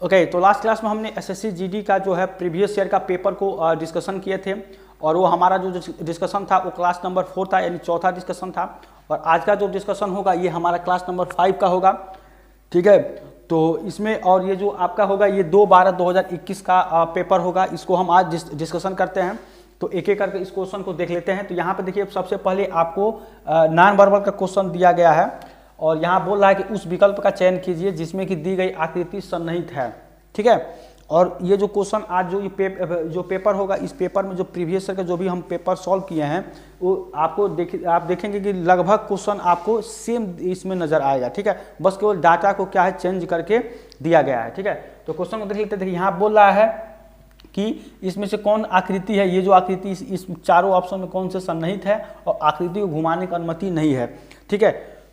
Okay, तो last class में हमने एसएससी जीडी का जो है प्रीवियस ईयर का पेपर को डिस्कशन किए थे, और वो हमारा जो डिस्कशन था वो क्लास नंबर 4 था, यानी चौथा डिस्कशन था। और आज का जो डिस्कशन होगा ये हमारा क्लास नंबर 5 का होगा, ठीक है। तो इसमें और ये जो आपका होगा ये 2/12/2021 का पेपर होगा, इसको हम आज डिस्कशन करते हैं। तो एक एक करके इस क्वेश्चन को देख लेते हैं। तो यहाँ पे देखिए सबसे पहले आपको नॉन वर्बल का क्वेश्चन दिया गया है, और यहाँ बोल रहा है कि उस विकल्प का चयन कीजिए जिसमें कि दी गई आकृति सन्निहित है, ठीक है। और ये जो क्वेश्चन आज जो पेपर होगा, इस पेपर में जो प्रीवियस ईयर का जो भी हम पेपर सॉल्व किए हैं वो आपको आप देखेंगे कि लगभग क्वेश्चन आपको सेम इसमें नजर आएगा, ठीक है। बस केवल डाटा को क्या है चेंज करके दिया गया है, ठीक है। तो क्वेश्चन को देख लेते हैं। देखिए यहाँ बोल रहा है कि इसमें से कौन आकृति है, ये जो आकृति इस चारों ऑप्शन में कौन से सन्निहित है और आकृति को घुमाने की अनुमति नहीं है, ठीक है।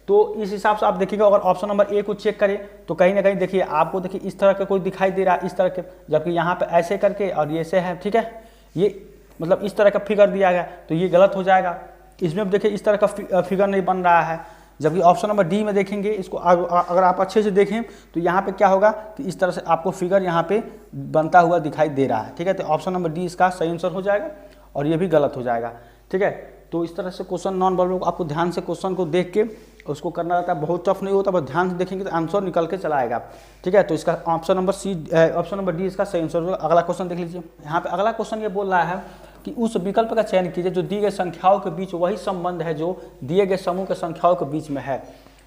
तो इस हिसाब से आप देखिएगा, अगर ऑप्शन नंबर ए को चेक करें तो कहीं ना कहीं देखिए आपको देखिए इस तरह का कोई दिखाई दे रहा है, इस तरह के, जबकि यहाँ पे ऐसे करके और ये ऐसे है, ठीक है। ये मतलब इस तरह का फिगर दिया गया, तो ये गलत हो जाएगा। इसमें भी देखिए इस तरह का फिगर नहीं बन रहा है, जबकि ऑप्शन नंबर डी में देखेंगे इसको अगर आप अच्छे से देखें तो यहाँ पे क्या होगा कि इस तरह से आपको फिगर यहाँ पे बनता हुआ दिखाई दे रहा है, ठीक है। तो ऑप्शन नंबर डी इसका सही आंसर हो जाएगा, और ये भी गलत हो जाएगा, ठीक है। तो इस तरह से क्वेश्चन नॉन वर्बल को आपको ध्यान से क्वेश्चन को देख के उसको करना रहता है, बहुत टफ नहीं होता, बस ध्यान से देखेंगे तो आंसर निकल के चला आएगा, ठीक है। तो इसका ऑप्शन नंबर डी इसका सही आंसर होगा। अगला क्वेश्चन देख लीजिए। यहाँ पे अगला क्वेश्चन ये बोल रहा है कि उस विकल्प का चयन कीजिए जो दिए गए संख्याओं के बीच वही संबंध है जो दिए गए समूह के संख्याओं के बीच में है।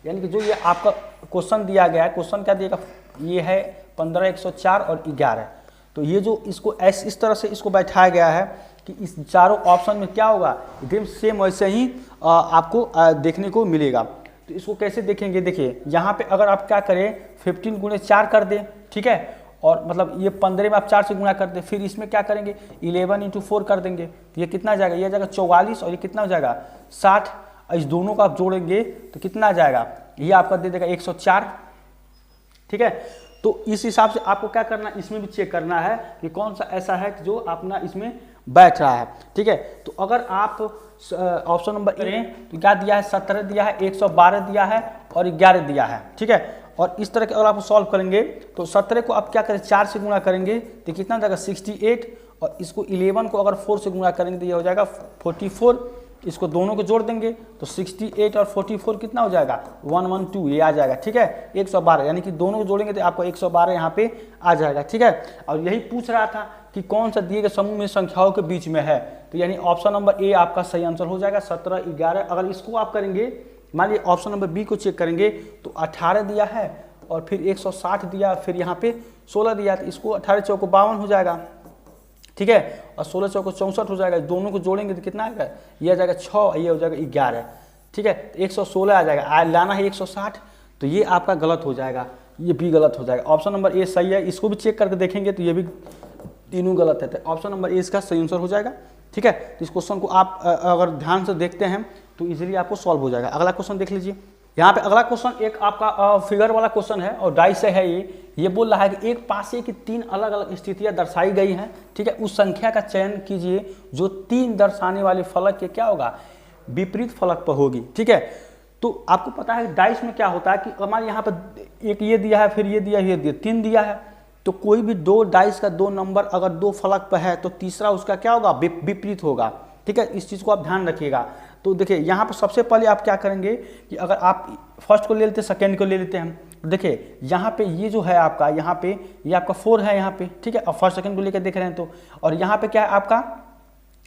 यानी कि जो ये आपका क्वेश्चन दिया गया है, क्वेश्चन क्या दिएगा, ये है 15, 104 और 11। तो ये जो इसको इस तरह से इसको बैठाया गया है कि इस चारों ऑप्शन में क्या होगा, एकदम सेम वैसे ही आपको देखने को मिलेगा। तो इसको कैसे देखेंगे, देखिए यहाँ पे अगर आप क्या करें 15 गुणे 4 कर दें, ठीक है, और मतलब ये 15 में आप 4 से गुणा कर दें, फिर इसमें क्या करेंगे 11 × 4 कर देंगे, तो ये कितना आ जाएगा, ये आ जाएगा 44, और ये कितना हो जाएगा 60। इस दोनों को आप जोड़ेंगे तो कितना आ जाएगा, ये आपका दे देगा 104, ठीक है। तो इस हिसाब से आपको क्या करना है, इसमें भी चेक करना है कि कौन सा ऐसा है जो अपना इसमें बैठ रहा है, ठीक है। तो अगर आप ऑप्शन नंबर ए तो क्या दिया है, 17 दिया है, 112 दिया है और 11 दिया है, ठीक है। और इस तरह के अगर आप सॉल्व करेंगे तो 17 को आप क्या करें 4 से गुणा करेंगे तो कितना हो जाएगा 68, और इसको 11 को अगर 4 से गुणा करेंगे तो ये हो जाएगा 44। इसको दोनों को जोड़ देंगे तो 68 और 44 कितना हो जाएगा 112, ये आ जाएगा, ठीक है। 112 यानी कि दोनों को जोड़ेंगे तो आपको 112 यहाँ पे आ जाएगा, ठीक है। और यही पूछ रहा था कि कौन सा दिए गए समूह में संख्याओं के बीच में है, तो यानी ऑप्शन नंबर ए आपका सही आंसर हो जाएगा 17, 11। अगर इसको आप करेंगे, मान लीजिए ऑप्शन नंबर बी को चेक करेंगे तो 18 दिया है और फिर 160 दिया, फिर यहाँ पे 16 दिया, तो इसको 18 चौको 52 हो जाएगा, ठीक है, और 16 चौको 64 हो जाएगा। दोनों को जोड़ेंगे तो कितना आएगा, ये आ जाएगा 6, ये हो जाएगा 11, ठीक है। तो 116 आ जाएगा, लाना है 160, तो ये आपका गलत हो जाएगा, ये भी गलत हो जाएगा। ऑप्शन नंबर ए सही है, इसको भी चेक करके देखेंगे तो ये भी तीनों गलत है, तो ऑप्शन नंबर ए इसका सही आंसर हो जाएगा, ठीक है। तो इस क्वेश्चन को आप अगर ध्यान से देखते हैं तो इजीली आपको सॉल्व हो जाएगा। अगला क्वेश्चन देख लीजिए। यहाँ पे अगला क्वेश्चन एक आपका फिगर वाला क्वेश्चन है और डाइस से है ये बोल रहा है कि एक पासे की 3 अलग अलग स्थितियां दर्शाई गई हैं, ठीक है। उस संख्या का चयन कीजिए जो 3 दर्शाने वाले फलक के क्या होगा, विपरीत फलक पर होगी, ठीक है। तो आपको पता है डाइस में क्या होता है कि हमारे यहाँ पर एक ये दिया है, फिर ये दिया, 3 दिया है, तो कोई भी 2 डाइस का 2 नंबर अगर 2 फलक पर है तो तीसरा उसका क्या होगा, विपरीत होगा, ठीक है। इस चीज़ को आप ध्यान रखिएगा। तो देखिए यहाँ पर सबसे पहले आप क्या करेंगे कि अगर आप फर्स्ट को ले लेते हैं, सेकेंड को ले लेते हैं, देखिए यहाँ पे ये जो है आपका, यहाँ पे ये आपका 4 है यहाँ पे, ठीक है। और फर्स्ट सेकेंड को लेकर देख रहे हैं तो, और यहाँ पे क्या है आपका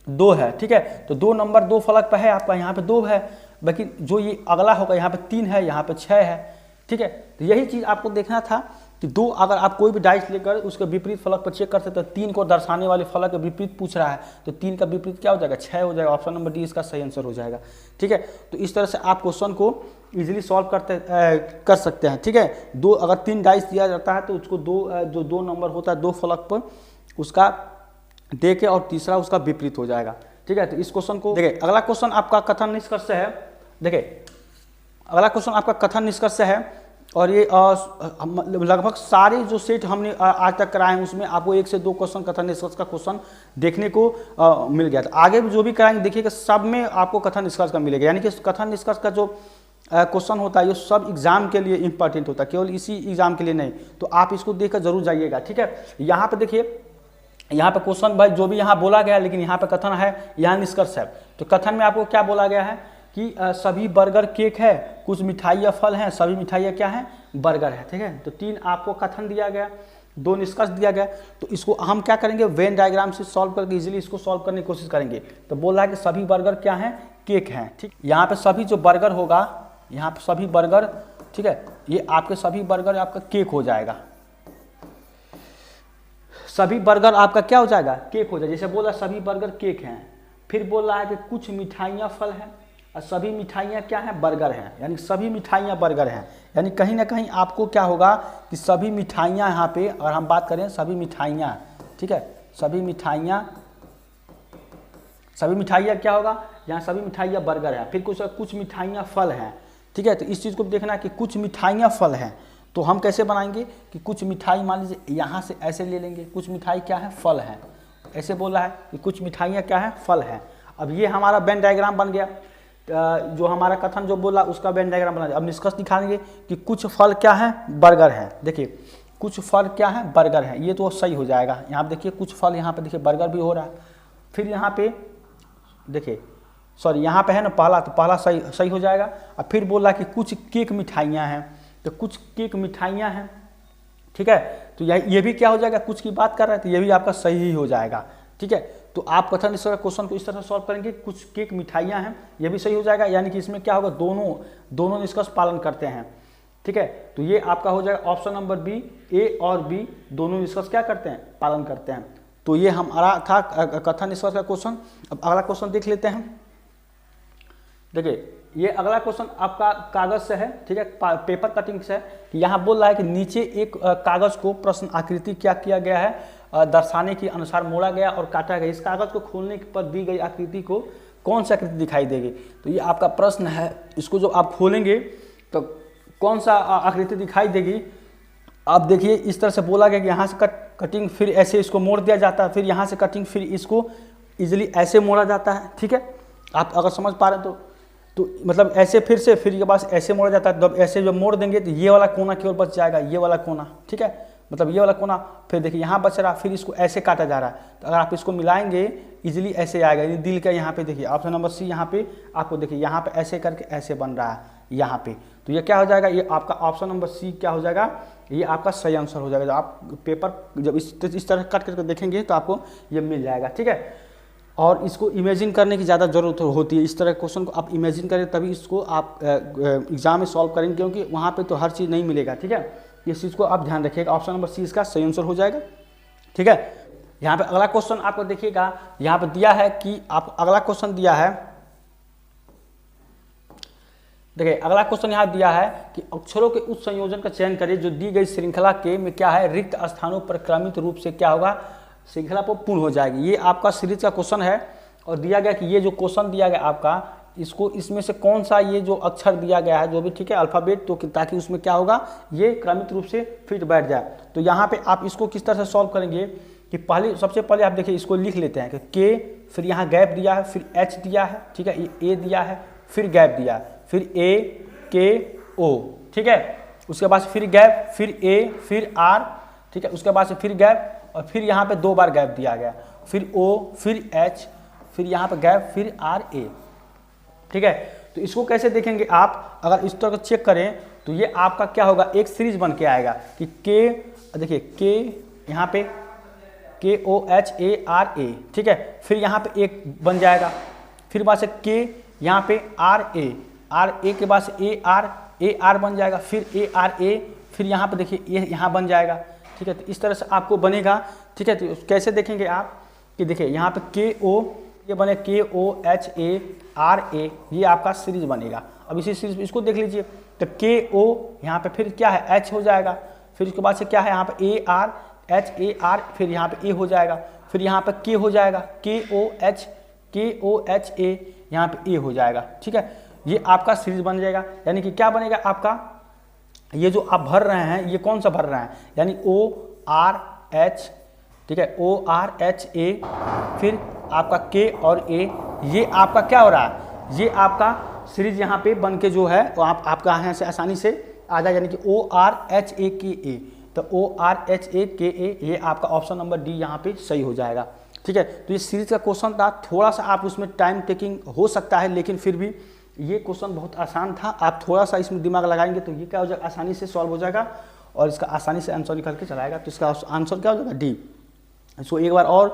2 है, ठीक है। तो 2 नंबर 2 फलक पर है आपका, यहाँ पे 2 है, बाकी जो ये अगला होगा यहाँ पे 3 है, यहाँ पे 6 है, ठीक है। तो यही चीज़ आपको देखना था कि 2 अगर आप कोई भी डाइस लेकर उसके विपरीत फलक पर चेक कर सकते हैं, 3 को दर्शाने वाले फलक के विपरीत पूछ रहा है, तो 3 का विपरीत क्या हो जाएगा 6 हो जाएगा। ऑप्शन नंबर डी इसका सही आंसर हो जाएगा, ठीक है। तो इस तरह से आप क्वेश्चन को इजीली सॉल्व कर सकते हैं, ठीक है। 2 अगर 3 डाइस दिया जाता है तो उसको जो 2 नंबर होता है 2 फलक पर उसका दे के और तीसरा उसका विपरीत हो जाएगा, ठीक है। तो इस क्वेश्चन को देखिए। अगला क्वेश्चन आपका कथन निष्कर्ष है, देखिए अगला क्वेश्चन आपका कथन निष्कर्ष है, और ये लगभग सारे जो सेट हमने आज तक कराए हैं उसमें आपको 1 से 2 क्वेश्चन कथन निष्कर्ष का क्वेश्चन देखने को मिल गया था। आगे जो भी कराएंगे देखिएगा सब में आपको कथन निष्कर्ष का मिलेगा, यानी कि कथन निष्कर्ष का जो क्वेश्चन होता है ये सब एग्जाम के लिए इंपॉर्टेंट होता है, केवल इसी एग्जाम के लिए नहीं। तो आप इसको देखकर जरूर जाइएगा, ठीक है। यहाँ पे देखिए, यहाँ पे क्वेश्चन भाई जो भी यहाँ बोला गया है, लेकिन यहाँ पे कथन है, यहाँ निष्कर्ष है। तो कथन में आपको क्या बोला गया है कि सभी बर्गर केक है, कुछ मिठाइयाँ फल हैं, सभी मिठाइयाँ क्या हैं, बर्गर है, ठीक है। तो 3 आपको कथन दिया गया, 2 निष्कर्ष दिया गया। तो इसको हम क्या करेंगे, वेन डायग्राम से सॉल्व करके इजीली इसको सॉल्व करने की कोशिश करेंगे। तो बोल रहा है कि सभी बर्गर क्या हैं, केक हैं, ठीक। यहाँ पे सभी जो बर्गर होगा, यहाँ पे सभी बर्गर, ठीक है, ये आपके सभी बर्गर आपका केक हो जाएगा। सभी बर्गर आपका क्या हो जाएगा, केक हो जाएगा। जैसे बोला सभी बर्गर केक हैं, फिर बोल रहा है कि कुछ मिठाइयाँ फल हैं और सभी मिठाइयाँ क्या हैं, बर्गर हैं, यानी सभी मिठाइयाँ बर्गर हैं। यानी कहीं ना कहीं आपको क्या होगा कि सभी मिठाइयाँ यहाँ पे, अगर हम बात करें सभी मिठाइयाँ, ठीक है, सभी मिठाइयाँ क्या होगा, यहाँ सभी मिठाइयाँ बर्गर हैं, फिर कुछ मिठाइयाँ फल हैं, ठीक है। तो इस चीज़ को देखना कि कुछ मिठाइयाँ फल हैं, तो हम कैसे बनाएंगे कि कुछ मिठाई मान लीजिए यहाँ से ऐसे ले लेंगे, कुछ मिठाई क्या है, फल है, ऐसे बोला है कि कुछ मिठाइयाँ क्या है, फल हैं। अब ये हमारा वेन डायग्राम बन गया, जो हमारा कथन जो बोला उसका वेन डायग्राम बना। अब निष्कर्ष दिखाएंगे कि कुछ फल क्या है, बर्गर है। देखिए कुछ फल क्या है, बर्गर है, ये तो सही हो जाएगा। यहाँ पे देखिए कुछ फल, यहाँ पे देखिए बर्गर भी हो रहा है। फिर यहाँ पे देखिए, सॉरी यहाँ पे है ना पहला, तो पहला सही हो जाएगा। अब फिर बोला कि कुछ केक मिठाइयाँ हैं, तो कुछ केक मिठाइयाँ हैं, ठीक है। तो ये भी क्या हो जाएगा, कुछ की बात कर रहे हैं, तो ये भी आपका सही ही हो जाएगा, ठीक है। तो आप कथन इस तरह क्वेश्चन को इस तरह सॉल्व करेंगे, कुछ केक मिठाइयाँ हैं, ये भी सही हो जाएगा। यानी कि इसमें क्या होगा, दोनों निष्कर्ष पालन करते हैं, ठीक है। तो ये आपका हो जाएगा ऑप्शन नंबर बी, ए और बी दोनों निष्कर्ष क्या करते हैं, पालन करते हैं। तो ये हमारा था कथन निष्कर्ष का क्वेश्चन। अब अगला क्वेश्चन देख लेते हैं। देखिए ये अगला क्वेश्चन आपका कागज से है, ठीक है, पेपर कटिंग से है। यहाँ बोल रहा है कि नीचे एक कागज को प्रश्न आकृति क्या किया गया है, दर्शाने के अनुसार मोड़ा गया और काटा गया। इस कागज को खोलने पर दी गई आकृति को कौन सी आकृति दिखाई देगी। तो ये आपका प्रश्न है, इसको जो आप खोलेंगे तो कौन सा आकृति दिखाई देगी। आप देखिए इस तरह से बोला गया कि यहाँ से कटिंग, फिर ऐसे इसको मोड़ दिया जाता है, फिर यहाँ से कटिंग, फिर इसको इजिली ऐसे मोड़ा जाता है, ठीक है। आप अगर समझ पा रहे हैं तो मतलब ऐसे फिर के पास ऐसे मोड़ा जाता है। जब ऐसे जब मोड़ देंगे तो ये वाला कोना केवल बच जाएगा, ये वाला कोना, ठीक है, मतलब ये वाला कोना। फिर देखिए यहाँ बच रहा, फिर इसको ऐसे काटा जा रहा है। तो अगर आप इसको मिलाएंगे इजीली ऐसे आएगा। ये दिल का यहाँ पे देखिए ऑप्शन नंबर सी, यहाँ पे आपको देखिए यहाँ पे ऐसे करके ऐसे बन रहा है यहाँ पे। तो ये क्या हो जाएगा, ये आपका ऑप्शन नंबर सी क्या हो जाएगा, ये आपका सही आंसर हो जाएगा। जब आप पेपर जब इस तरह कट करके देखेंगे तो आपको ये मिल जाएगा, ठीक है। और इसको इमेजिन करने की ज़्यादा ज़रूरत होती है। इस तरह क्वेश्चन को आप इमेजिन करें तभी इसको आप एग्जाम में सॉल्व करेंगे, क्योंकि वहाँ पे तो हर चीज़ नहीं मिलेगा, ठीक है। इस चीज़ को आप ध्यान रखिएगा। ऑप्शन नंबर सी इसका सही आंसर हो जाएगा, ठीक है। यहाँ पे अगला क्वेश्चन आपको देखिएगा, यहाँ पे दिया है कि आप अगला क्वेश्चन दिया है, देखिए अगला क्वेश्चन यहाँ दिया है कि अक्षरों के उस संयोजन का चयन करें जो दी गई श्रृंखला के में क्या है, रिक्त स्थानों पर क्रमित रूप से क्या होगा, श्रृंखला पर पूर्ण हो जाएगी। ये आपका सीरीज का क्वेश्चन है और दिया गया कि ये जो क्वेश्चन दिया गया आपका, इसको इसमें से कौन सा ये जो अक्षर दिया गया है जो भी, ठीक है, अल्फ़ाबेट, तो ताकि उसमें क्या होगा, ये क्रमित रूप से फिट बैठ जाए। तो यहाँ पे आप इसको किस तरह से सॉल्व करेंगे कि सबसे पहले आप देखिए इसको लिख लेते हैं कि के, फिर यहाँ गैप दिया है, फिर एच दिया है, ठीक है, ए दिया है, फिर गैप दिया है, फिर ए के ओ, ठीक है, उसके बाद फिर गैप, फिर ए, फिर आर, ठीक है, उसके बाद से फिर गैप और फिर यहाँ पे 2 बार गैप दिया गया, फिर ओ, फिर एच, फिर यहाँ पे गैप, फिर आर ए, ठीक है। तो इसको कैसे देखेंगे आप, अगर इस तरह चेक करें तो ये आपका क्या होगा, एक सीरीज बन के आएगा कि के, देखिए के यहाँ पे के O H A R A, ठीक है, फिर यहाँ पे एक बन जाएगा, फिर बाद से के यहाँ पे आर ए के बाद से ए आर बन जाएगा, फिर ए आर ए, फिर यहाँ पे देखिए ये यहाँ बन जाएगा, ठीक है। तो इस तरह से आपको बनेगा, ठीक है। तो कैसे देखेंगे आप कि देखिए यहाँ पे के ओ, ये बने के O H A R A, ये आपका सीरीज बनेगा। अब इसी सीरीज इसको देख लीजिए, तो के ओ यहाँ पे फिर क्या है, एच हो जाएगा, फिर उसके बाद से क्या है यहाँ पे A R H A R, फिर यहाँ पे ए हो जाएगा, फिर यहाँ पे के हो जाएगा, के ओ एच ए, यहाँ पे ए हो जाएगा, ठीक है। ये आपका सीरीज बन जाएगा। यानी कि क्या बनेगा आपका, ये जो आप भर रहे हैं ये कौन सा भर रहे हैं, यानी ओ आर एच, ठीक है, ओ आर एच ए, फिर आपका के और ए, ये आपका क्या हो रहा है, ये आपका सीरीज यहाँ पे बन के जो है वो आपका यहाँ से आसानी से आ जाए, यानी कि ORHAKA, तो ORHAKA ये आपका ऑप्शन नंबर डी यहाँ पे सही हो जाएगा। ठीक है, तो ये सीरीज का क्वेश्चन था, थोड़ा सा आप उसमें टाइम टेकिंग हो सकता है, लेकिन फिर भी ये क्वेश्चन बहुत आसान था। आप थोड़ा सा इसमें दिमाग लगाएंगे तो ये क्या हो जाएगा, आसानी से सॉल्व हो जाएगा और इसका आसानी से आंसर निकल के चलाएगा। तो इसका आंसर क्या हो जाएगा, डी। इसको एक बार और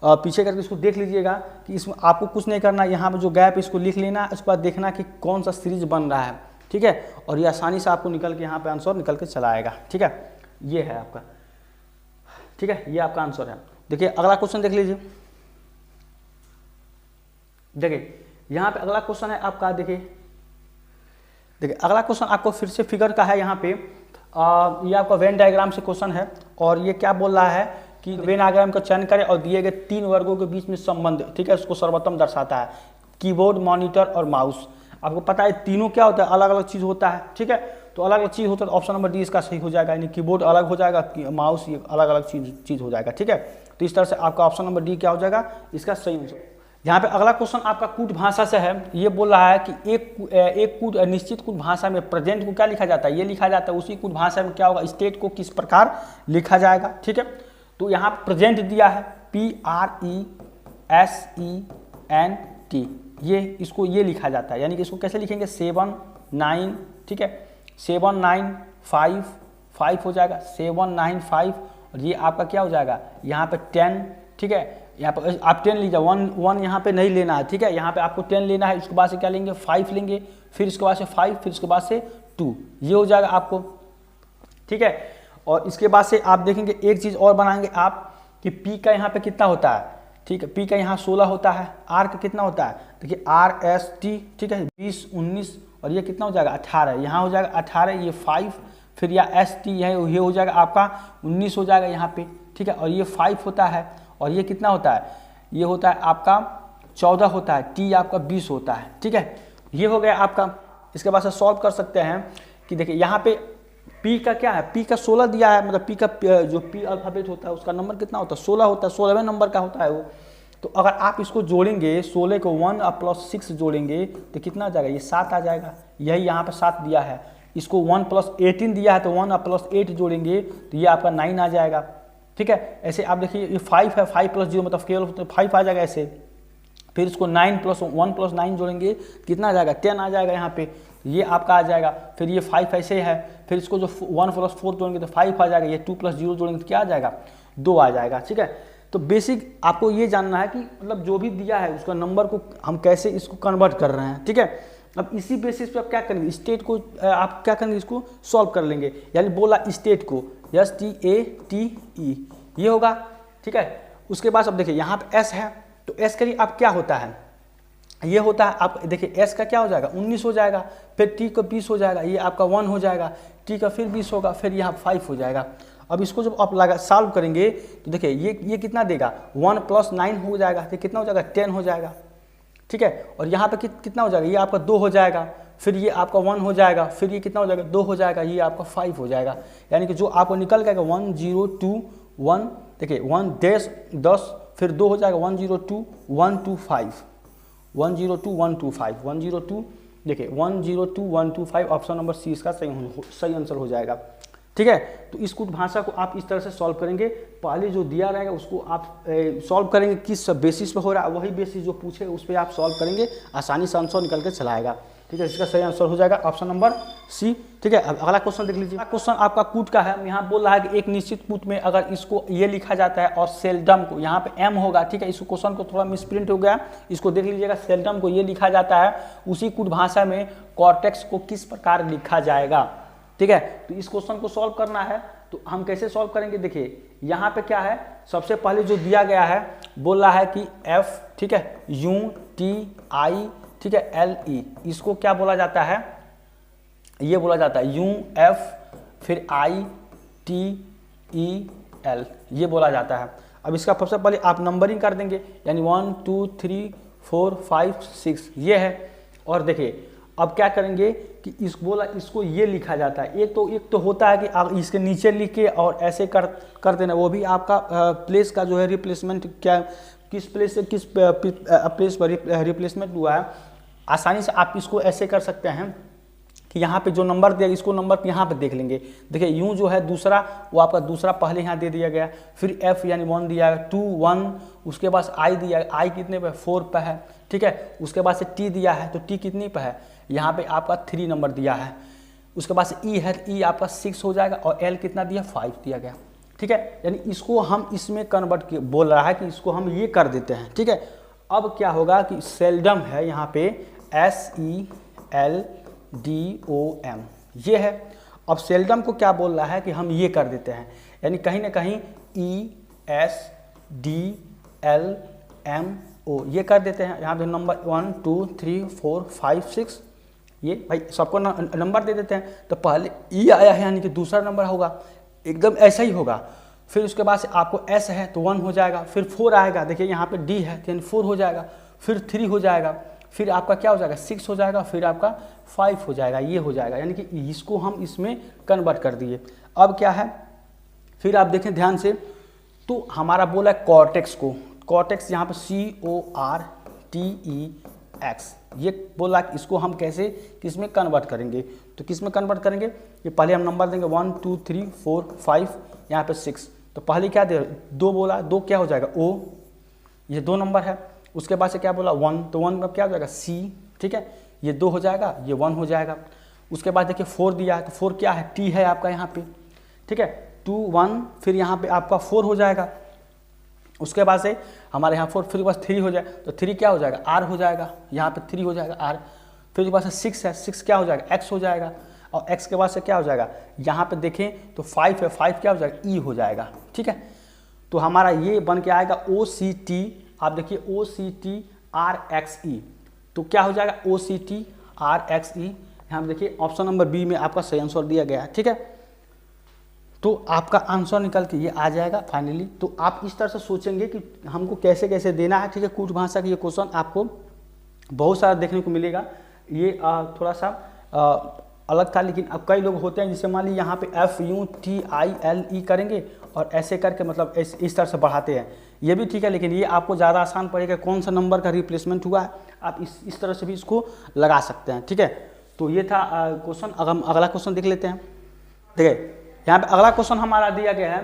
पीछे करके इसको देख लीजिएगा कि इसमें आपको कुछ नहीं करना, यहाँ पर जो गैप इसको लिख लेना है, उसके बाद देखना कि कौन सा सीरीज बन रहा है। ठीक है, और ये आसानी से आपको निकल के यहाँ पे आंसर निकल के चला आएगा। ठीक है, ये है आपका, ठीक है, ये आपका आंसर है। देखिए अगला क्वेश्चन देख लीजिए। देखिए यहाँ पे अगला क्वेश्चन है आपका, देखिए अगला क्वेश्चन आपको फिर से फिगर का है। यहाँ पे ये आपका वेन डायग्राम से क्वेश्चन है और ये क्या बोल रहा है कि वेन डायग्राम का चयन करें और दिए गए 3 वर्गों के बीच में संबंध, ठीक है, उसको सर्वोत्तम दर्शाता है। कीबोर्ड, मॉनिटर और माउस। आपको पता है तीनों क्या होता है, अलग अलग चीज़ होता है। ठीक है, तो अलग अलग चीज़ होता है तो ऑप्शन नंबर डी इसका सही हो जाएगा, यानी कीबोर्ड अलग हो जाएगा, माउस ये अलग अलग चीज़ हो जाएगा। ठीक है, तो इस तरह से आपका ऑप्शन नंबर डी क्या हो जाएगा, इसका सही आंसर। यहाँ पे अगला क्वेश्चन आपका कूट भाषा से है। ये बोल रहा है कि एक कूट निश्चित कूट भाषा में प्रेजेंट को क्या लिखा जाता है, ये लिखा जाता है। उसी कूट भाषा में क्या होगा, स्टेट को किस प्रकार लिखा जाएगा। ठीक है, तो यहाँ प्रेजेंट दिया है PRESENT, ये इसको ये लिखा जाता है, यानी कि इसको कैसे लिखेंगे 7 9, ठीक है, 7 9 5 5 हो जाएगा, 7 9 5, और ये आपका क्या हो जाएगा यहाँ पे 10। ठीक है, यहाँ पर आप 10 लीजिए, 1 यहाँ पे नहीं लेना है। ठीक है, यहाँ पे आपको 10 लेना है, उसके बाद से क्या लेंगे 5 लेंगे, फिर इसके बाद से 5, फिर इसके बाद से 2, ये हो जाएगा आपको। ठीक है, और इसके बाद से आप देखेंगे एक चीज़ और बनाएंगे आप कि P का यहाँ पे कितना होता है। ठीक है, P का यहाँ 16 होता है, R का कितना होता है, देखिए RST, ठीक है 20 19, और ये कितना हो जाएगा 18, यहाँ हो जाएगा 18, ये 5, फिर या ST है ये हो जाएगा आपका 19 हो जाएगा यहाँ पे। ठीक है, और ये 5 होता है, और ये कितना होता है, ये होता है आपका 14 होता है, T आपका 20 होता है। ठीक है, ये हो गया आपका। इसके बाद से सॉल्व कर सकते हैं कि देखिए यहाँ पे P का क्या है, P का 16 दिया है, मतलब P का जो P अल्फ़ाबेट होता है उसका नंबर कितना होता है 16 होता है, 16वें नंबर का होता है वो। तो अगर आप इसको जोड़ेंगे 16 को 1 और प्लस 6 जोड़ेंगे तो कितना आ जाएगा, ये 7 आ जाएगा। यही यहाँ पे 7 दिया है, इसको 1 प्लस 18 दिया है तो 1 और प्लस 8 जोड़ेंगे तो ये आपका 9 आ जाएगा। ठीक है, ऐसे आप देखिए ये 5 है, 5 प्लस 0 मतलब केवल 5 आ जाएगा ऐसे। फिर इसको 9 प्लस 1 प्लस 9 जोड़ेंगे कितना आ जाएगा 10 आ जाएगा यहाँ पे, ये आपका आ जाएगा। फिर ये 5 ऐसे है, फिर इसको जो 1 प्लस 4 जोड़ेंगे तो 5 आ जाएगा, ये 2 प्लस 0 जोड़ेंगे तो क्या आ जाएगा 2 आ जाएगा। ठीक है, तो बेसिक आपको ये जानना है कि मतलब जो भी दिया है उसका नंबर को हम कैसे इसको कन्वर्ट कर रहे हैं। ठीक है, अब इसी बेसिस पे आप क्या करेंगे, स्टेट को आप क्या करेंगे, इसको सॉल्व कर लेंगे। यानी बोला स्टेट को STATE ये होगा। ठीक है, उसके बाद अब देखिए यहाँ पे S है, तो S के लिए अब क्या होता है, ये होता है आप देखिए S का क्या हो जाएगा 19 हो जाएगा, फिर T का 20 हो जाएगा, ये आपका 1 हो जाएगा, T का फिर 20 होगा, फिर यहाँ 5 हो जाएगा। अब इसको जब आप सॉल्व करेंगे तो देखिए ये कितना देगा 1 प्लस 9 हो जाएगा, तो कितना हो जाएगा 10 हो जाएगा। ठीक है, और यहाँ पे कितना हो जाएगा, ये आपका 2 हो जाएगा, फिर ये आपका 1 हो जाएगा, फिर ये कितना हो जाएगा 2 हो जाएगा, ये आपका 5 हो जाएगा। यानी कि जो आपको निकल जाएगा 1 0 2 1, देखिए 1 10, फिर 2 हो जाएगा 1 0 2 1 2 5 1 0 2 1 2 5 1 0 2, देखिए 1 0 2 1 2 5, ऑप्शन नंबर सी इसका सही आंसर हो जाएगा। ठीक है, तो इस कूट भाषा को आप इस तरह से सॉल्व करेंगे। पहले जो दिया रहेगा उसको आप सॉल्व करेंगे, किस बेसिस पे हो रहा है वही बेसिस जो पूछे उस पर आप सॉल्व करेंगे, आसानी से आंसर निकल के चलाएगा। ठीक है, इसका सही आंसर हो जाएगा ऑप्शन नंबर सी। ठीक है, अब अगला क्वेश्चन देख लीजिए। क्वेश्चन आपका कूट का है, यहाँ बोल रहा है कि एक निश्चित कूट में अगर इसको ये लिखा जाता है और सेल्डम को यहाँ पे एम होगा। ठीक है, इस क्वेश्चन को थोड़ा मिसप्रिंट हो गया, इसको देख लीजिएगा। सेल्डम को ये लिखा जाता है, उसी कूट भाषा में कॉर्टेक्स को किस प्रकार लिखा जाएगा। ठीक है, तो इस क्वेश्चन को सॉल्व करना है तो हम कैसे सॉल्व करेंगे, देखिए यहाँ पे क्या है, सबसे पहले जो दिया गया है बोल रहा है कि F, ठीक है, UTI, ठीक है, LE, इसको क्या बोला जाता है, ये बोला जाता है UF, फिर ITEL, ये बोला जाता है। अब इसका सबसे पहले आप नंबरिंग कर देंगे, यानी 1 2 3 4 5 6 ये है। और देखिए अब क्या करेंगे कि इसको ये लिखा जाता है। एक तो होता है कि आप इसके नीचे लिख के और ऐसे कर देना, वो भी आपका प्लेस का जो है रिप्लेसमेंट, क्या किस प्लेस से किस प्लेस पर रिप्लेसमेंट हुआ है आसानी से आप इसको ऐसे कर सकते हैं कि यहाँ पे जो नंबर दिया इसको नंबर यहाँ पे देख लेंगे। देखिए यूँ जो है दूसरा वो आपका दूसरा पहले यहाँ दे दिया गया, फिर f यानी 1 दिया गया, 2 1, उसके बाद i दिया, i कितने पे 4 पे है, ठीक है। उसके बाद से t दिया है, तो t कितनी पे है, यहाँ पे आपका 3 नंबर दिया है। उसके बाद से e है, e आपका 6 हो जाएगा, और l कितना दिया 5 दिया गया, ठीक है। यानी इसको हम इसमें कन्वर्ट बोल रहा है कि इसको हम ये कर देते हैं, ठीक है। अब क्या होगा कि सेल्डम है यहाँ पे SELDOM ये है। अब सेल्डम को क्या बोल रहा है कि हम ये कर देते हैं, यानी कहीं ना कहीं ESDLMO ये कर देते हैं। यहाँ पे नंबर 1 2 3 4 5 6 ये भाई सबको नंबर दे देते हैं। तो पहले E आया है यानी कि दूसरा नंबर होगा, एकदम ऐसा ही होगा। फिर उसके बाद से आपको S है तो 1 हो जाएगा, फिर 4 आएगा, देखिए यहाँ पे D है तो 4 हो जाएगा, फिर 3 हो जाएगा, फिर आपका क्या हो जाएगा 6 हो जाएगा, फिर आपका 5 हो जाएगा, ये हो जाएगा। यानी कि इसको हम इसमें कन्वर्ट कर दिए। अब क्या है, फिर आप देखें ध्यान से, तो हमारा बोला है कॉर्टेक्स को, कॉर्टेक्स यहाँ पे CORTEX ये बोला कि इसको हम कैसे किस में कन्वर्ट करेंगे। तो किस में कन्वर्ट करेंगे, ये पहले हम नंबर देंगे 1 2 3 4 5 यहाँ पे 6। तो पहले क्या दे 2 बोला, 2 क्या हो जाएगा O, ये 2 नंबर है। उसके बाद से क्या बोला 1, तो 1 में क्या हो जाएगा C, ठीक है, ये 2 हो जाएगा, ये 1 हो जाएगा। उसके बाद देखिए 4 दिया है, तो 4 क्या है T है आपका यहाँ पे, ठीक है, 2 1, फिर यहाँ पे आपका 4 हो जाएगा। उसके बाद से हमारे यहाँ 4, फिर बस 3 हो जाए, तो 3 क्या हो जाएगा R हो जाएगा, यहाँ पे 3 हो जाएगा R। फिर उसके बाद से 6 है, 6 क्या हो जाएगा X हो जाएगा, और X के बाद से क्या हो जाएगा, यहाँ पे देखें तो 5 है, 5 क्या हो जाएगा E हो जाएगा, ठीक है। तो हमारा ये बन के आएगा OCT, आप देखिए OCTRXE, तो क्या हो जाएगा OCTRXE। यहाँ पे देखिए ऑप्शन नंबर बी में आपका सही आंसर दिया गया है, ठीक है। तो आपका आंसर निकल के ये आ जाएगा फाइनली। तो आप इस तरह से सोचेंगे कि हमको कैसे कैसे देना है, ठीक है। कुछ भाषा का ये क्वेश्चन आपको बहुत सारा देखने को मिलेगा, ये थोड़ा सा अलग था, लेकिन अब कई लोग होते हैं जिससे मान लीजिए यहाँ पे FUTILE करेंगे और ऐसे करके मतलब इस तरह से बढ़ाते हैं, ये भी ठीक है, लेकिन ये आपको ज़्यादा आसान पड़ेगा। कौन सा नंबर का रिप्लेसमेंट हुआ है आप इस तरह से भी इसको लगा सकते हैं, ठीक है। तो ये था क्वेश्चन। अगर हम अगला क्वेश्चन देख लेते हैं। देखिए यहाँ पे अगला क्वेश्चन हमारा दिया गया है,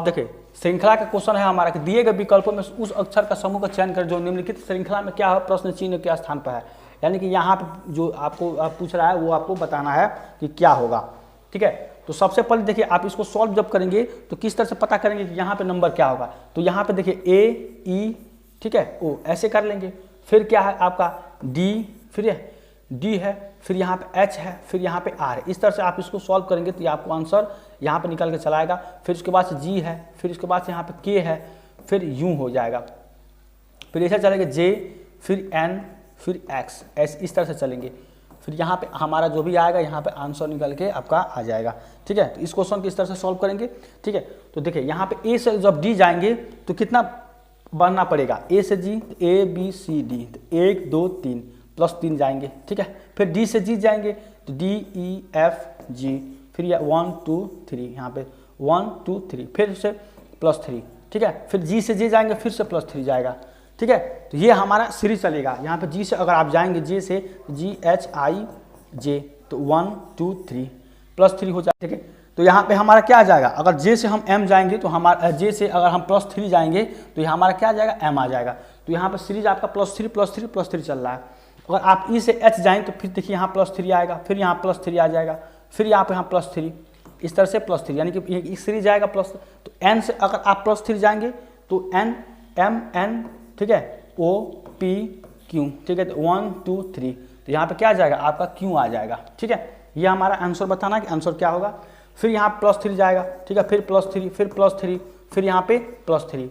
देखिए श्रृंखला का क्वेश्चन है हमारा कि दिए गए विकल्पों में उस अक्षर का समूह का चयन कर जो निम्नलिखित श्रृंखला में क्या है प्रश्न चिन्ह के स्थान पर है। यानी कि यहाँ पे जो आपको पूछ रहा है वो आपको बताना है कि क्या होगा, ठीक है। तो सबसे पहले देखिए आप इसको सॉल्व जब करेंगे तो किस तरह से पता करेंगे कि यहाँ पे नंबर क्या होगा। तो यहाँ पे देखिए A E, ठीक है, O ऐसे कर लेंगे। फिर क्या है आपका D, फिर D है, फिर यहाँ पे H है, फिर यहाँ पे R है। इस तरह से आप इसको सॉल्व करेंगे तो आपको आंसर यहाँ पे निकल के चला आएगा। फिर उसके बाद से G है, फिर उसके बाद से यहाँ पे K है, फिर U हो जाएगा, फिर ऐसा चलेंगे J, फिर N, फिर X, ऐसे इस तरह से चलेंगे। फिर यहाँ पे हमारा जो भी आएगा यहाँ पे आंसर निकल के आपका आ जाएगा, ठीक है। तो इस क्वेश्चन को इस तरह से सॉल्व करेंगे, ठीक है। तो देखिए यहाँ पे A से जब D जाएंगे तो कितना बनना पड़ेगा, A से G A B C D, तो 1 2 3 प्लस 3 जाएंगे, ठीक है। फिर D से G जाएंगे तो D E F G, फिर यह 1 2 3 यहाँ पे 1 2 3, फिर से प्लस 3, ठीक है। फिर G से J जाएंगे फिर से प्लस 3 जाएगा, ठीक है। तो ये हमारा सीरीज चलेगा। यहाँ पे G से अगर आप जाएंगे J से G H I J, तो 1 2 3 प्लस 3 हो जाएगा, ठीक है। तो यहाँ पे हमारा क्या आ जाएगा, अगर J से हम M जाएंगे तो हमारा J से अगर हम प्लस 3 जाएंगे तो हमारा क्या आ जाएगा M आ जाएगा। तो यहाँ पे सीरीज आपका प्लस 3 प्लस 3 प्लस 3 चल रहा है। अगर आप E से H जाएंगे तो फिर देखिए यहाँ प्लस 3 आएगा, फिर यहाँ प्लस 3 आ जाएगा, फिर यहाँ पे प्लस 3, इस तरह से प्लस 3, यानी कि ये सीरीज आएगा प्लस। तो N से अगर आप प्लस 3 जाएंगे तो N M N, ठीक है, O P Q, ठीक है। तो 1 2 3, तो यहाँ पे क्या आ जाएगा आपका Q आ जाएगा, ठीक है। ये हमारा आंसर बताना है कि आंसर क्या होगा। फिर यहाँ प्लस 3 जाएगा, ठीक है, फिर प्लस 3, फिर प्लस 3, फिर यहाँ पे प्लस 3।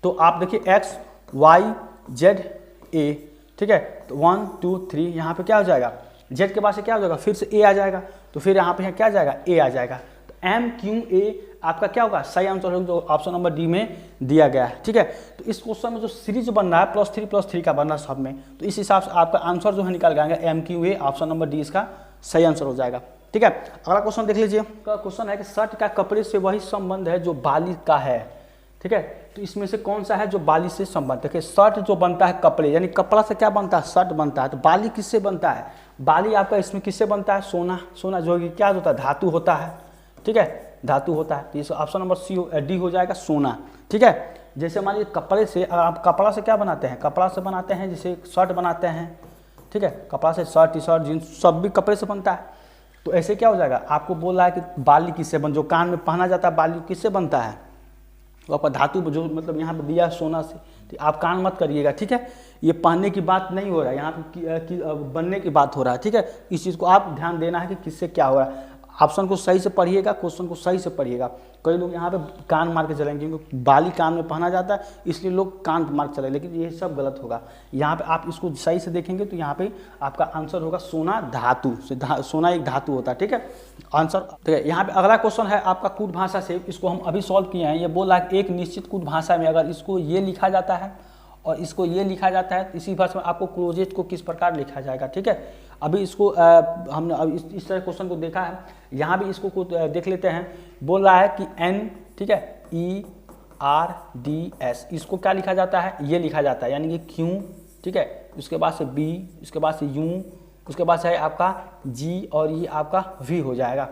तो आप देखिए X Y Z A, ठीक है। तो 1 2 3 यहाँ पे क्या हो जाएगा, Z के बाद से क्या हो जाएगा, फिर से A आ जाएगा, तो फिर यहाँ पे क्या आ जाएगा A आ जाएगा। तो M Q A आपका क्या होगा, सही आंसर होगा जो ऑप्शन नंबर डी में दिया गया है, ठीक है। तो इस क्वेश्चन में जो सीरीज बन रहा है प्लस 3 का बन रहा है सब में, तो इस हिसाब से आपका आंसर जो है निकल जाएगा MQA, ऑप्शन नंबर डी इसका सही आंसर हो जाएगा, ठीक है। अगला क्वेश्चन देख लीजिए। क्वेश्चन है कि शर्ट का कपड़े से वही संबंध है जो बालिग का है, ठीक है। तो इसमें से कौन सा है जो बाली से संबंध, देखिए शर्ट जो बनता है कपड़े, यानी कपड़ा से क्या बनता है, शर्ट बनता है। तो बाली किससे बनता है, बाली आपका इसमें किससे बनता है, सोना। सोना जो कि क्या होता है, धातु होता है, ठीक है, धातु होता है। तो इस ऑप्शन नंबर डी हो जाएगा सोना, ठीक है। जैसे मान लीजिए कपड़े से, आप कपड़ा से क्या बनाते हैं, कपड़ा से बनाते हैं जैसे शर्ट बनाते हैं, ठीक है, कपड़ा से शर्ट, टी शर्ट, जींस सब भी कपड़े से बनता है। तो ऐसे क्या हो जाएगा, आपको बोल रहा है कि बाली किससे बन, जो कान में पहना जाता है बाली किससे बनता है, तो आपका धातु जो मतलब यहाँ पे दिया है सोना से। तो आप कान मत करिएगा, ठीक है, ये पहनने की बात नहीं हो रहा है, यहाँ पे बनने की बात हो रहा है, ठीक है। इस चीज़ को आप ध्यान देना है कि किससे क्या हो रहा है। ऑप्शन को सही से पढ़िएगा, क्वेश्चन को सही से पढ़िएगा। कई लोग यहाँ पे कान मार के चलेंगे, क्योंकि बाली कान में पहना जाता है इसलिए लोग कान मार के चले, लेकिन ये सब गलत होगा। यहाँ पे आप इसको सही से देखेंगे तो यहाँ पे आपका आंसर होगा सोना धातु से, सोना एक धातु होता है, ठीक है। आंसर ठीक है। यहाँ पे अगला क्वेश्चन है आपका कूट भाषा से, इसको हम अभी सॉल्व किए हैं। ये बोल रहा है एक निश्चित कूट भाषा में अगर इसको ये लिखा जाता है और इसको ये लिखा जाता है, इसी भाषा में आपको क्लोजेट को किस प्रकार लिखा जाएगा, ठीक है। अभी इसको हमने अब इस तरह क्वेश्चन को देखा है, यहाँ भी इसको देख लेते हैं। बोल रहा है कि एन, ठीक है, ERDS, इसको क्या लिखा जाता है, ये लिखा जाता है, यानी कि क्यू, ठीक है, उसके बाद से बी, उसके बाद से यू, उसके बाद से है आपका जी और ये आपका वी हो जाएगा,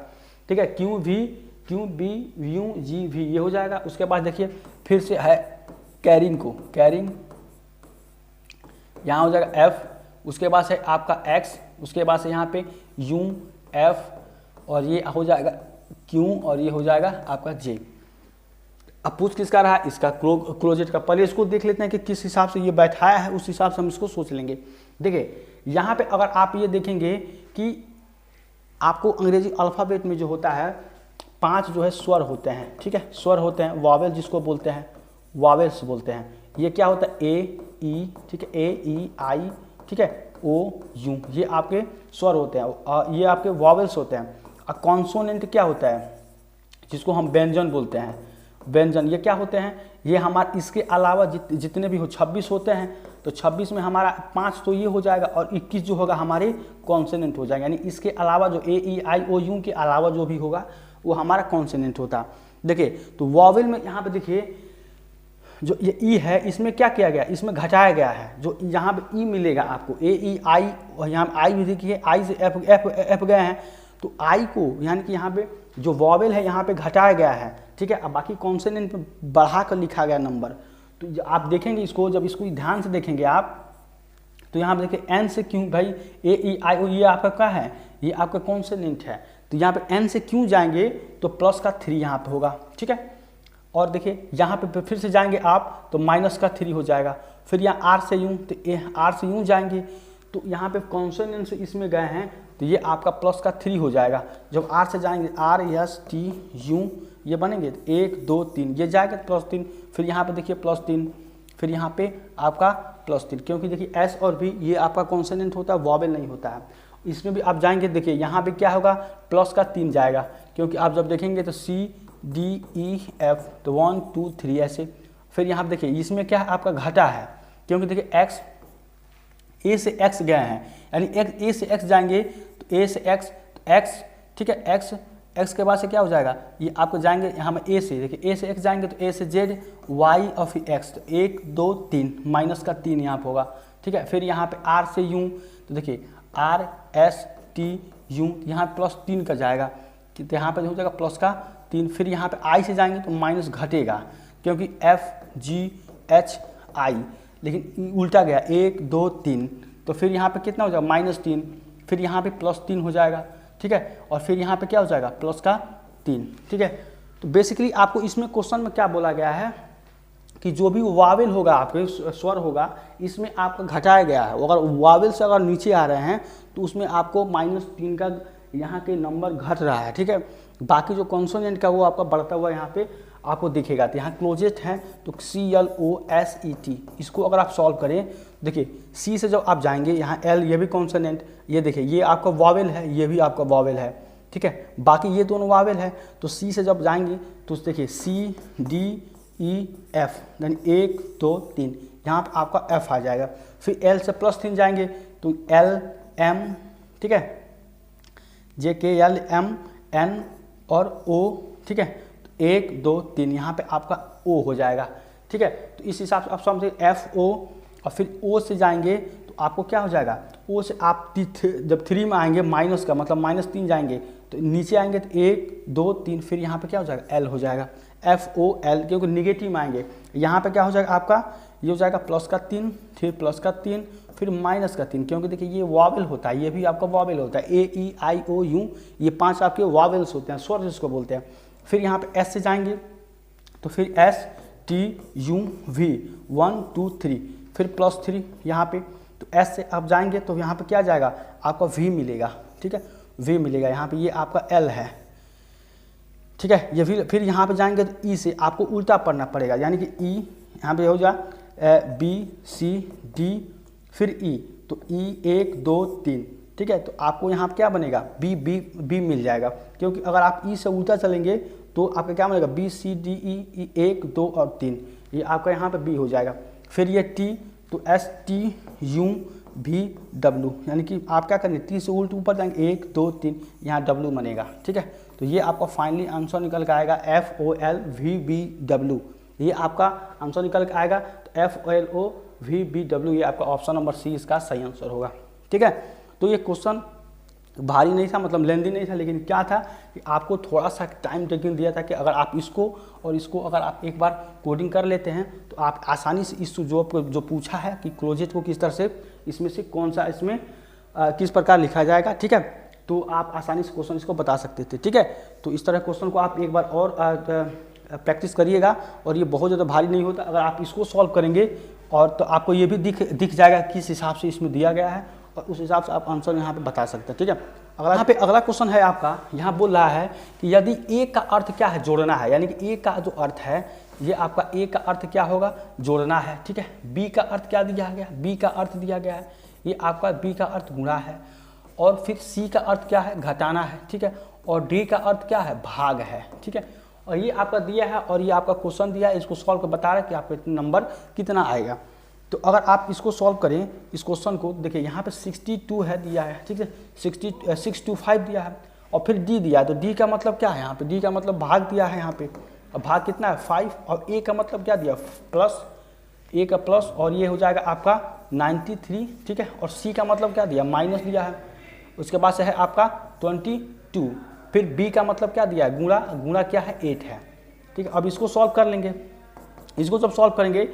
ठीक है। Q B U G V ये हो जाएगा। उसके बाद देखिए फिर से है कैरिंग यहाँ हो जाएगा एफ, उसके बाद से आपका एक्स, उसके बाद से यहाँ पे यू एफ और ये हो जाएगा क्यू और ये हो जाएगा आपका जे। अब पूछ किसका रहा, इसका क्लोजेट का। पहले इसको देख लेते हैं कि किस हिसाब से ये बैठाया है, उस हिसाब से हम इसको सोच लेंगे। देखिए यहाँ पे अगर आप ये देखेंगे कि आपको अंग्रेजी अल्फ़ाबेट में जो होता है 5 जो है स्वर होते हैं, ठीक है, स्वर होते हैं, वावेल जिसको बोलते हैं, वावेल्स बोलते हैं। ये क्या होता है, ए ई, ठीक है, ए ई आई, ठीक है, ओ यू, ये आपके स्वर होते हैं, ये आपके वावेल्स होते हैं। और कॉन्सोनेंट क्या होता है, जिसको हम व्यंजन बोलते हैं, व्यंजन ये क्या होते हैं, ये हमारे इसके अलावा जितने भी हो 26 होते हैं, तो 26 में हमारा 5 तो ये हो जाएगा और 21 जो होगा हमारे कॉन्सोनेंट हो जाएगा, यानी इसके अलावा जो ए ई आई ओ यू के अलावा जो भी होगा वो हमारा कॉन्सोनेंट होता है। देखिए तो वावेल में यहाँ पे देखिए जो ये ई है इसमें क्या किया गया, इसमें घटाया गया है। जो यहाँ पे ई मिलेगा आपको, ए ई आई, और यहाँ आई भी देखिए आई से एफ गए हैं, तो आई को यानी कि यहाँ पे जो वॉवेल है यहाँ पे घटाया गया है, ठीक है। अब बाकी कॉन्सोनेंट में बढ़ा कर लिखा गया नंबर। तो आप देखेंगे इसको, जब इसको ध्यान से देखेंगे आप, तो यहाँ पे देखिए एन से क्यों भाई, ए ई आई ओ ये आपका क्या है, ये आपका कॉन्सोनेंट है। तो यहाँ पे एन से क्यों जाएंगे तो प्लस का 3 यहाँ पे होगा, ठीक है। और देखिए यहाँ पे फिर से जाएंगे आप तो माइनस का 3 हो जाएगा। फिर यहाँ आर से यूँ, तो आर से यूँ जाएंगे तो यहाँ पे कॉन्सोनेंट से इसमें गए हैं तो ये आपका प्लस का 3 हो जाएगा। जब आर से जाएंगे आर एस टी यू ये बनेंगे, 1 2 3 ये जाएगा +3। फिर यहाँ पे देखिए +3, फिर यहाँ पे आपका +3, क्योंकि देखिए एस और भी ये आपका कॉन्सोनेंट होता है, वॉवेल नहीं होता है। इसमें भी आप जाएंगे, देखिए यहाँ पे क्या होगा, प्लस का 3 जाएगा, क्योंकि आप जब देखेंगे तो सी डी ई एफ तो 1 2 3 ऐसे। फिर यहाँ पे देखिए इसमें क्या है आपका घटा है, क्योंकि देखिए एक्स ए से एक्स गए हैं, यानी ए से एक्स जाएंगे तो ए से एक्स, ठीक है, एक्स के बाद से क्या हो जाएगा, ये आपको जाएंगे यहाँ में ए से, देखिए ए से एक्स जाएंगे तो ए से जेड वाई और फिर एक्स, तो 1 2 3 माइनस का 3 यहाँ पे होगा, ठीक है। फिर यहाँ पे आर से यूँ, तो देखिए आर एस टी यूँ, यहाँ +3 का जाएगा, तो यहाँ पे हो जाएगा प्लस का 3। फिर यहाँ पे आई से जाएंगे तो माइनस घटेगा, क्योंकि एफ जी एच आई, लेकिन उल्टा गया 1 2 3, तो फिर यहाँ पे कितना हो जाएगा -3, फिर यहाँ पे +3 हो जाएगा, ठीक है। और फिर यहाँ पे क्या हो जाएगा प्लस का 3, ठीक है। तो बेसिकली आपको इसमें क्वेश्चन में क्या बोला गया है कि जो भी वावेल होगा आपके स्वर होगा इसमें आपका घटाया गया है। अगर वावेल से अगर नीचे आ रहे हैं तो उसमें आपको -3 का यहाँ के नंबर घट रहा है, ठीक है। बाकी जो कॉन्सोनेंट का वो आपका बढ़ता हुआ यहाँ पे आपको दिखेगा। तो यहाँ क्लोजेट है तो CLOSET, इसको अगर आप सॉल्व करें, देखिए सी से जब आप जाएंगे यहाँ एल, ये भी कॉन्सोनेंट, ये देखिए ये आपका वावेल है, ये भी आपका वावेल है, ठीक है। बाकी ये दोनों वावेल है, तो सी से जब जाएंगे तो देखिए C D E F, यानी 1 2 3 यहाँ पर आपका F आ जाएगा। फिर एल से +3 जाएंगे तो L M, ठीक है, JK L M N और O, ठीक है। 1 2 3 यहाँ पे आपका ओ हो जाएगा। ठीक है, तो इस हिसाब से आप समझे FO और फिर O से जाएंगे तो आपको क्या हो जाएगा, O से आप जब 3 में आएंगे माइनस का मतलब -3 जाएंगे तो नीचे आएंगे तो 1 2 3 फिर यहाँ पे क्या हो जाएगा L हो जाएगा, FOL, क्योंकि निगेटिव में आएंगे। यहाँ पे क्या हो जाएगा आपका, ये हो जाएगा +3 फिर +3 फिर -3, क्योंकि देखिए ये वॉवेल होता है, ये भी आपका वॉवेल होता है, AEIOU ये 5 आपके वॉवेल्स होते हैं, स्वर जिसको बोलते हैं। फिर यहाँ पे S से जाएंगे तो फिर STUV 1 2 3 फिर +3 यहाँ पे, तो S से आप जाएंगे तो यहाँ पे क्या जाएगा आपका V मिलेगा। ठीक है, V मिलेगा यहाँ पे, ये आपका L है। ठीक है, ये फिर यहाँ पे जाएंगे तो E से आपको उल्टा पढ़ना पड़ेगा, यानी कि E यहाँ पे हो जाए B C D फिर E, तो E 1 2 3। ठीक है, तो आपको यहाँ पे क्या बनेगा B मिल जाएगा, क्योंकि अगर आप E से उल्टा चलेंगे तो आपका क्या बनेगा B C D E 1 2 और 3, ये आपका यहाँ पे B हो जाएगा। फिर ये T तो STUVW, यानी कि आप क्या करेंगे T से उल्ट ऊपर जाएंगे 1 2 3 यहाँ W बनेगा। ठीक है, तो ये आपका फाइनली आंसर निकल के आएगा FOLVBW, ये आपका आंसर निकल के आएगा। तो FOLOVBW ये आपका ऑप्शन नंबर C इसका सही आंसर होगा। ठीक है, तो ये क्वेश्चन भारी नहीं था, मतलब लेंदी नहीं था, लेकिन क्या था कि आपको थोड़ा सा टाइम टेकिंग दिया था कि अगर आप इसको और इसको अगर आप एक बार कोडिंग कर लेते हैं तो आप आसानी से इस जो पूछा है कि क्लोजेट को किस तरह से इसमें से कौन सा इसमें किस प्रकार लिखा जाएगा। ठीक है, तो आप आसानी से क्वेश्चन इसको बता सकते थे। ठीक है, तो इस तरह क्वेश्चन को आप एक बार और प्रैक्टिस करिएगा, और ये बहुत ज़्यादा भारी नहीं होता। अगर आप इसको सॉल्व करेंगे और तो आपको ये भी दिख जाएगा किस हिसाब से इसमें दिया गया है, और उस हिसाब से आप आंसर यहाँ पे बता सकते हैं। ठीक है, अगला यहाँ पे अगला क्वेश्चन है आपका, यहाँ बोल रहा है कि यदि ए का अर्थ क्या है, जोड़ना है, यानी कि ए का जो अर्थ है ये आपका ए का अर्थ क्या होगा, जोड़ना है। ठीक है, बी का अर्थ क्या दिया गया, बी का अर्थ दिया गया है, ये आपका बी का अर्थ गुणा है, और फिर सी का अर्थ क्या है, घटाना है। ठीक है, और डी का अर्थ क्या है, भाग है। ठीक है, और ये आपका दिया है और ये आपका क्वेश्चन दिया है, इसको सॉल्व कर बता रहा है कि आपका नंबर कितना आएगा। तो अगर आप इसको सॉल्व करें इस क्वेश्चन को, देखिए यहाँ पे 62 है दिया है। ठीक है, 625 दिया है, और फिर डी दिया है, तो डी का मतलब क्या है, यहाँ पे डी का मतलब भाग दिया है यहाँ पे, और भाग कितना है 5, और ए का मतलब क्या दिया प्लस, ए का प्लस, और ये हो जाएगा आपका 93। ठीक है, और सी का मतलब क्या दिया माइनस दिया है, उसके बाद से है आपका 22, फिर बी का मतलब क्या दिया है गुणा, गुणा क्या है 8 है। ठीक है, अब इसको सॉल्व कर लेंगे, इसको जब सॉल्व करेंगे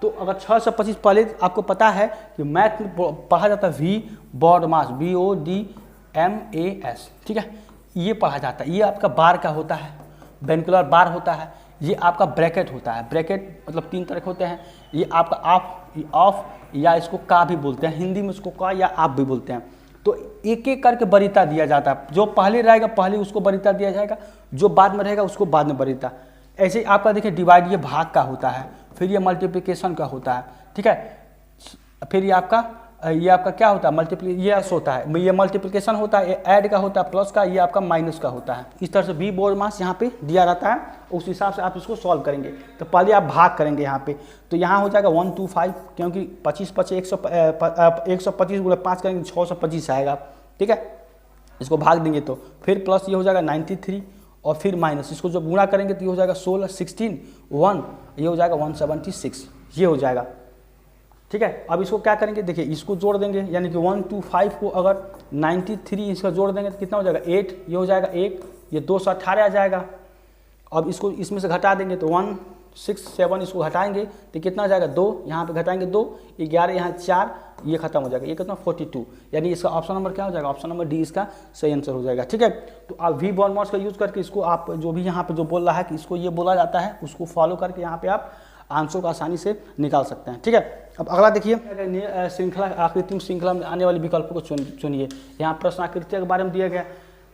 तो अगर 6 से 25 पहले आपको पता है कि मैथ में पढ़ा जाता है V बॉड मास BODMAS। ठीक है, ये पढ़ा जाता है, ये आपका बार का होता है, वेंकुलर बार होता है, ये आपका ब्रैकेट होता है। ब्रैकेट मतलब 3 तरह के होते हैं, ये आपका ऑफ या इसको का भी बोलते हैं, हिंदी में इसको का या आप भी बोलते हैं। तो एक एक करके बरीता दिया जाता है, जो पहले रहेगा पहले उसको बरीता दिया जाएगा, जो बाद में रहेगा उसको बाद में बरीता। ऐसे आपका देखिए डिवाइड ये भाग का होता है, फिर ये मल्टीप्लिकेशन का होता है। ठीक है, फिर ये आपका क्या होता है यस होता है, ये मल्टीप्लिकेशन होता है, ये ऐड का होता है प्लस का, ये आपका माइनस का होता है। इस तरह से बी बोर्ड मास यहाँ पे दिया रहता है, उस हिसाब से आप इसको सॉल्व करेंगे। तो पहले आप भाग करेंगे यहाँ पे, तो यहाँ हो जाएगा 125, क्योंकि 25 125 गुणा 5 करेंगे 625 आएगा। ठीक है, इसको भाग देंगे तो फिर प्लस ये हो जाएगा 93, और फिर माइनस, इसको जब गुणा करेंगे तो ये हो जाएगा 16 16 1, ये हो जाएगा 176, ये हो जाएगा। ठीक है, अब इसको क्या करेंगे, देखिए इसको जोड़ देंगे, यानी कि 125 को अगर 93 इसका जोड़ देंगे तो कितना हो जाएगा 8, ये हो जाएगा 1, ये 218 आ जाएगा। अब इसको इसमें से घटा देंगे तो 167, इसको घटाएंगे तो कितना आ जाएगा 2, यहाँ पे घटाएंगे 2, 11 यहाँ 4, ये खत्म हो जाएगा, ये कितना 42, यानी इसका ऑप्शन नंबर क्या हो जाएगा, ऑप्शन नंबर डी इसका सही आंसर हो जाएगा। ठीक है, तो आप वी बॉर्ड मास का यूज़ करके इसको आप जो भी यहाँ पे जो बोल रहा है कि इसको ये बोला जाता है, उसको फॉलो करके यहाँ पे आप आंसर को आसानी से निकाल सकते हैं। ठीक है, अब अगला देखिए श्रृंखला आकृति श्रृंखला में आने वाले विकल्पों को चुनिए। यहाँ प्रश्न आकृति के बारे में दिया गया,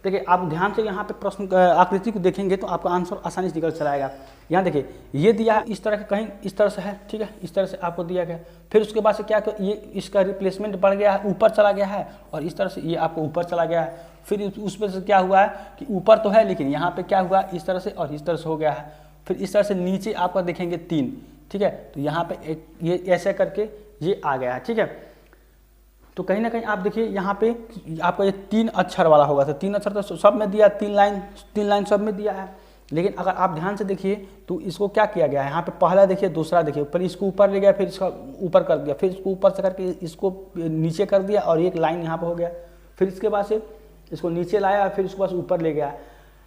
देखिए आप ध्यान से यहाँ पे प्रश्न आकृति को देखेंगे तो आपका आंसर आसानी से निकल चला आएगा। यहाँ देखिए ये दिया है इस तरह का, कहीं इस तरह से है। ठीक है, इस तरह से आपको दिया गया, फिर उसके बाद से क्या ये इसका रिप्लेसमेंट बढ़ गया है, ऊपर चला गया है, और इस तरह से ये आपको ऊपर चला गया है। फिर उसमें से क्या हुआ है कि ऊपर तो है लेकिन यहाँ पे क्या हुआ इस तरह से और इस तरह से हो गया है। फिर इस तरह से नीचे आपका देखेंगे 3। ठीक है, तो यहाँ पे एक ये ऐसे करके ये आ गया है। ठीक है, तो कहीं ना कहीं आप देखिए यहाँ पे आपका ये 3 अक्षर वाला होगा, तो 3 अक्षर तो सब में दिया, 3 लाइन सब में दिया है। लेकिन अगर आप ध्यान से देखिए तो इसको क्या किया गया है, यहाँ पे पहला देखिए, दूसरा देखिए, फिर इसको ऊपर ले गया, फिर इसका ऊपर कर दिया, फिर इसको ऊपर से करके इसको नीचे कर दिया और एक लाइन यहाँ पे हो गया, फिर इसके बाद से इसको नीचे लाया, फिर इसको बस ऊपर ले गया।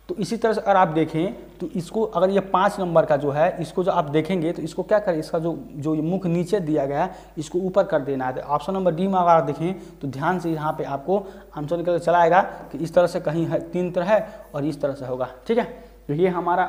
तो इसी तरह से अगर आप देखें तो इसको, अगर ये 5 नंबर का जो है, इसको जो आप देखेंगे तो इसको क्या करें, इसका जो मुख नीचे दिया गया है इसको ऊपर कर देना है। तो ऑप्शन नंबर डी में अगर आप देखें तो ध्यान से यहाँ पे आपको आंसर निकल चला आएगा कि इस तरह से कहीं है, 3 तरह है और इस तरह से होगा। ठीक है, तो ये हमारा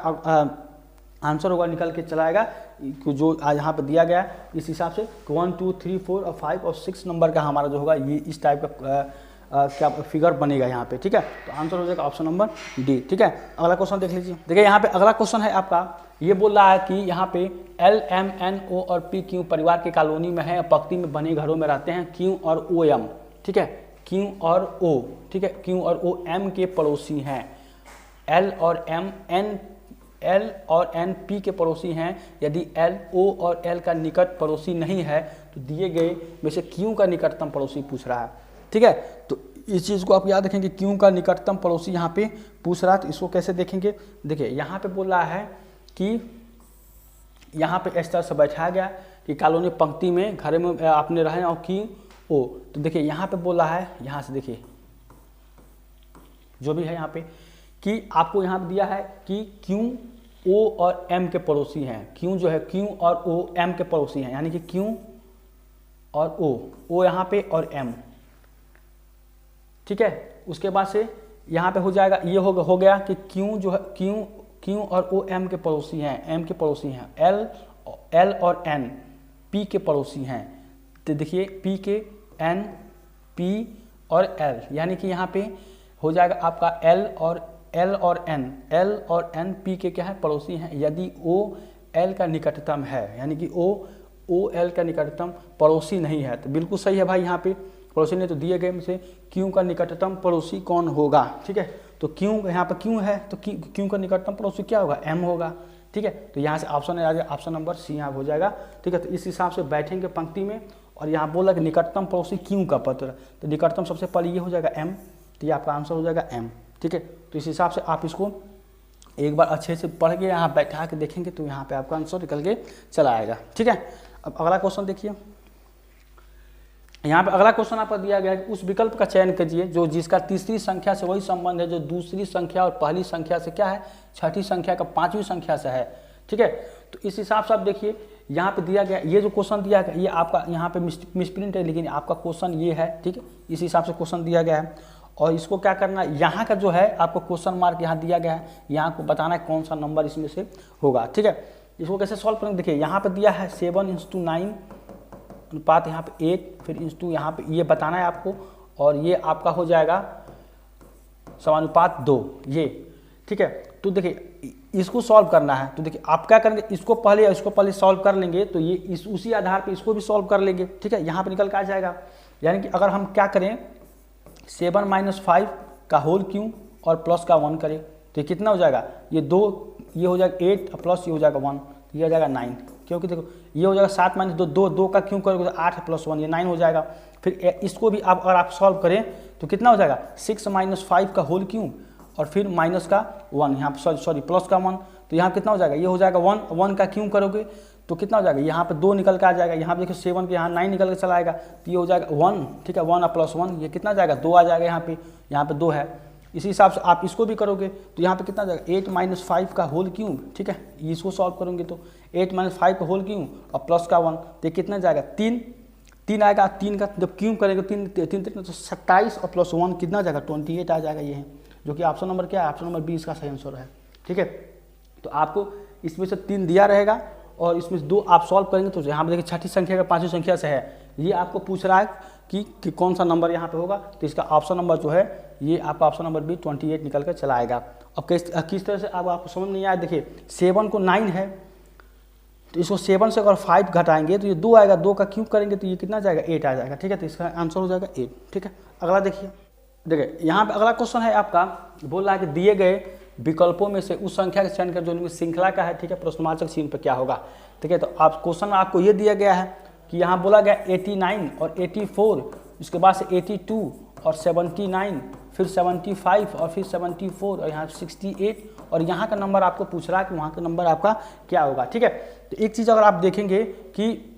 आंसर होगा, निकल के चला आएगा जो यहाँ पे दिया गया है। इस हिसाब से 1 2 3 4 और 5 और 6 नंबर का हमारा जो होगा ये इस टाइप का क्या फिगर बनेगा यहाँ पे। ठीक है, तो आंसर हो जाएगा ऑप्शन नंबर डी। ठीक है, अगला क्वेश्चन देख लीजिए। देखिए यहाँ पे अगला क्वेश्चन है आपका, ये बोल रहा है कि यहाँ पे L M N O और P Q परिवार के कॉलोनी में है, पंक्ति में बने घरों में रहते हैं Q और O M। ठीक है, Q और O, ठीक है, Q और O M के पड़ोसी हैं, L और N P के पड़ोसी हैं। यदि L O और L का निकट पड़ोसी नहीं है तो दिए गए में से Q का निकटतम पड़ोसी पूछ रहा है। ठीक है, तो इस चीज़ को आप याद रखेंगे, Q का निकटतम पड़ोसी यहाँ पे पूछ रहा है। तो इसको कैसे देखेंगे, देखिए यहाँ पे बोल रहा है कि यहाँ पे इस तरह से बैठाया गया कि कॉलोनी पंक्ति में घर में आपने रहे और Q O। तो देखिए यहाँ पे बोल रहा है, यहाँ से देखिए जो भी है यहाँ पे कि आपको यहाँ पे दिया है कि Q O और M के पड़ोसी हैं। Q जो है, Q और O M के पड़ोसी हैं, यानी कि Q और O यहाँ पे और M। ठीक है, उसके बाद से यहाँ पे हो जाएगा, ये हो गया कि Q जो है, Q और O M के पड़ोसी हैं, M के पड़ोसी हैं, L और N P के पड़ोसी हैं। तो देखिए P के N P और L, यानी कि यहाँ पे हो जाएगा आपका L और N P के क्या है, पड़ोसी हैं। यदि O L का निकटतम है, यानी कि O L का निकटतम पड़ोसी नहीं है, तो बिल्कुल सही है भाई, यहाँ पे पड़ोसी ने तो दिए गए में से Q का निकटतम पड़ोसी कौन होगा। ठीक है, तो Q यहाँ पर Q है, तो Q का निकटतम पड़ोसी क्या होगा, M होगा। ठीक है, तो यहाँ से ऑप्शन आ जाएगा, ऑप्शन नंबर सी यहाँ हो जाएगा। ठीक है, तो इस हिसाब से बैठेंगे पंक्ति में और यहाँ बोला कि निकटतम पड़ोसी Q का पत्र, तो निकटतम सबसे पहले ये हो जाएगा M, तो ये आपका आंसर हो जाएगा M। ठीक है, तो इस हिसाब से आप इसको एक बार अच्छे से पढ़ के यहाँ बैठा के देखेंगे तो यहाँ पे आपका आंसर निकल के चला आएगा। ठीक है, अब अगला क्वेश्चन देखिए। यहाँ पे अगला क्वेश्चन आपको दिया गया है कि उस विकल्प का चयन कीजिए जो जिसका तीसरी संख्या से वही संबंध है जो दूसरी संख्या और पहली संख्या से क्या है, छठी संख्या का पांचवी संख्या से है। ठीक है, तो इस हिसाब से आप देखिए यहाँ पे दिया गया, ये जो क्वेश्चन दिया गया ये आपका यहाँ पे मिसप्रिंट है, लेकिन आपका क्वेश्चन ये है। ठीक है, इस हिसाब से क्वेश्चन दिया गया है और इसको क्या करना है, यहाँ का जो है आपको क्वेश्चन मार्क यहाँ दिया गया है, यहाँ को बताना है कौन सा नंबर इसमें से होगा। ठीक है, इसको कैसे सॉल्व करेंगे, देखिए यहाँ पे दिया है 7:9 अनुपात यहाँ पे 8, फिर इंटू यहाँ पे ये बताना है आपको, और ये आपका हो जाएगा समानुपात 2 ये। ठीक है, तो देखिए इसको सॉल्व करना है, तो देखिए आप क्या करेंगे, इसको पहले सॉल्व कर लेंगे तो ये उसी आधार पे इसको भी सॉल्व कर लेंगे। ठीक है, यहाँ पे निकल के आ जाएगा, यानी कि अगर हम क्या करें 7 - 5 का होल क्यूब और प्लस का 1 करें तो ये कितना हो जाएगा, ये 2, ये हो जाएगा 8 प्लस ये हो जाएगा 1, तो ये हो जाएगा 9। क्योंकि देखो ये हो जाएगा 7 - 2 2 का क्यों करोगे तो 8 + 1 ये 9 हो जाएगा। फिर इसको भी आप अगर आप सॉल्व करें तो कितना हो जाएगा 6 - 5 का होल क्यूब और फिर माइनस का 1, यहाँ पर सॉरी प्लस का 1, तो यहाँ कितना हो जाएगा, ये हो जाएगा 1 का क्यों करोगे तो कितना हो जाएगा, यहाँ पे 2 निकल के आ जाएगा, यहाँ पे देखिए 7 के यहाँ 9 निकल के चला आएगा, तो ये हो जाएगा 1। ठीक है, 1 + 1 ये कितना जाएगा 2 आ जाएगा, यहाँ पे 2 है। इसी हिसाब से आप इसको भी करोगे तो यहाँ पे कितना जाएगा 8 - 5 का होल क्यूब। ठीक है, इसको सॉल्व करोगे तो 8 - 5 का होल क्यूब और प्लस का 1, तो कितना जाएगा 3 आएगा। 3 का जब क्यूब करेंगे 3 तो 27 और प्लस 1 कितना जाएगा 28 आ जाएगा, ये है जो कि ऑप्शन नंबर क्या है, ऑप्शन नंबर 20 का सही आंसर है। ठीक है, तो आपको इसमें से 3 दिया रहेगा और इसमें से 2 आप सॉल्व करेंगे तो यहाँ पे देखिए छठी संख्या का पांचवी संख्या से है, ये आपको पूछ रहा है कि कौन सा नंबर यहाँ पे होगा, तो इसका ऑप्शन नंबर जो है ये आपका ऑप्शन नंबर भी 28 निकल कर चला आएगा। अब किस तरह से अब आपको समझ नहीं आया, देखिए 7 को 9 है तो इसको 7 से अगर 5 घटाएंगे तो ये 2 आएगा, 2 का क्यूब करेंगे तो ये कितना जाएगा 8 आ जाएगा। ठीक है, तो इसका आंसर हो जाएगा 8। ठीक है, अगला देखिए यहाँ पे अगला क्वेश्चन है आपका, बोल रहा है कि दिए गए विकल्पों में से उस संख्या का चयन कर जो इनमें श्रृंखला का है। ठीक है, प्रश्नवाचक चिन्ह पर क्या होगा। ठीक है, तो आप क्वेश्चन में आपको ये दिया गया है कि यहाँ बोला गया 89 और 84, उसके बाद से 82 और 79, फिर 75 और फिर 74 और यहाँ 68 और यहाँ का नंबर आपको पूछ रहा है कि वहाँ का नंबर आपका क्या होगा। ठीक है, तो एक चीज़ अगर आप देखेंगे कि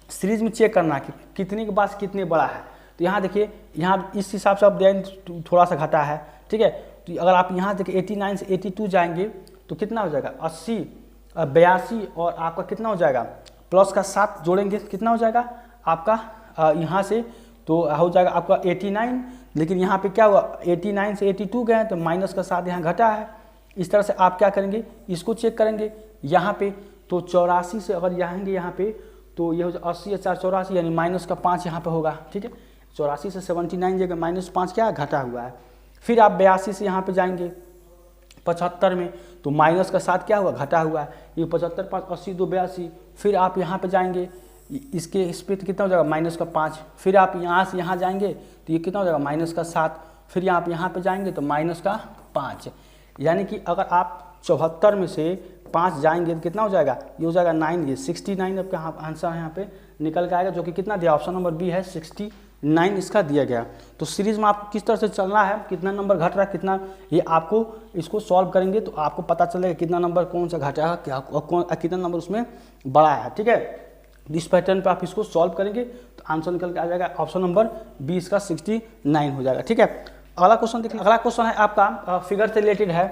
सीरीज में चेक करना कि कितने के पास कितने बड़ा है, तो यहाँ देखिए, यहाँ इस हिसाब से आप दें थोड़ा सा घटा है। ठीक है, तो अगर आप यहाँ देखिए 89 से 82 जाएंगे तो कितना हो जाएगा 80, 82 और आपका कितना हो जाएगा प्लस का 7 जोड़ेंगे कितना हो जाएगा आपका यहाँ से तो हो जाएगा आपका 89। लेकिन यहाँ पे क्या हुआ 89 से 82 गए तो माइनस का 7 यहाँ घटा है। इस तरह से आप क्या करेंगे, इसको चेक करेंगे यहाँ पे, तो 84 से अगर जाएंगे यहाँ पे तो ये हो जाए 80 या 4 84 यानी माइनस का 5 यहाँ पे होगा। ठीक है, 84 से 79 जगह माइनस 5 क्या घटा हुआ है। फिर आप 82 से यहाँ पे जाएंगे 75 में तो माइनस का 7 क्या हुआ घटा हुआ है, ये 75 5 80 2 82। फिर आप यहाँ पे जाएंगे इसके इस पर कितना हो जाएगा माइनस का 5। फिर आप यहाँ से यहाँ जाएंगे तो ये कितना हो जाएगा माइनस का 7। फिर आप यहाँ पे जाएंगे तो माइनस का 5, यानी कि अगर आप 74 में से 5 जाएंगे तो कितना हो जाएगा, ये हो जाएगा 9, ये 69 आपका आंसर यहाँ पे निकल के आएगा, जो कि कितना दिया ऑप्शन नंबर बी है 69 इसका दिया गया। तो सीरीज में आपको किस तरह से चलना है, कितना नंबर घट रहा है कितना, ये आपको इसको सॉल्व करेंगे तो आपको पता चलेगा कितना नंबर कौन सा घटा है क्या कितना नंबर उसमें बड़ा है। ठीक है, इस पैटर्न पे आप इसको सॉल्व करेंगे तो आंसर निकल के आ जाएगा ऑप्शन नंबर 20 का 69 हो जाएगा। ठीक है, अगला क्वेश्चन देखिए, अगला क्वेश्चन है आपका फिगर से रिलेटेड है।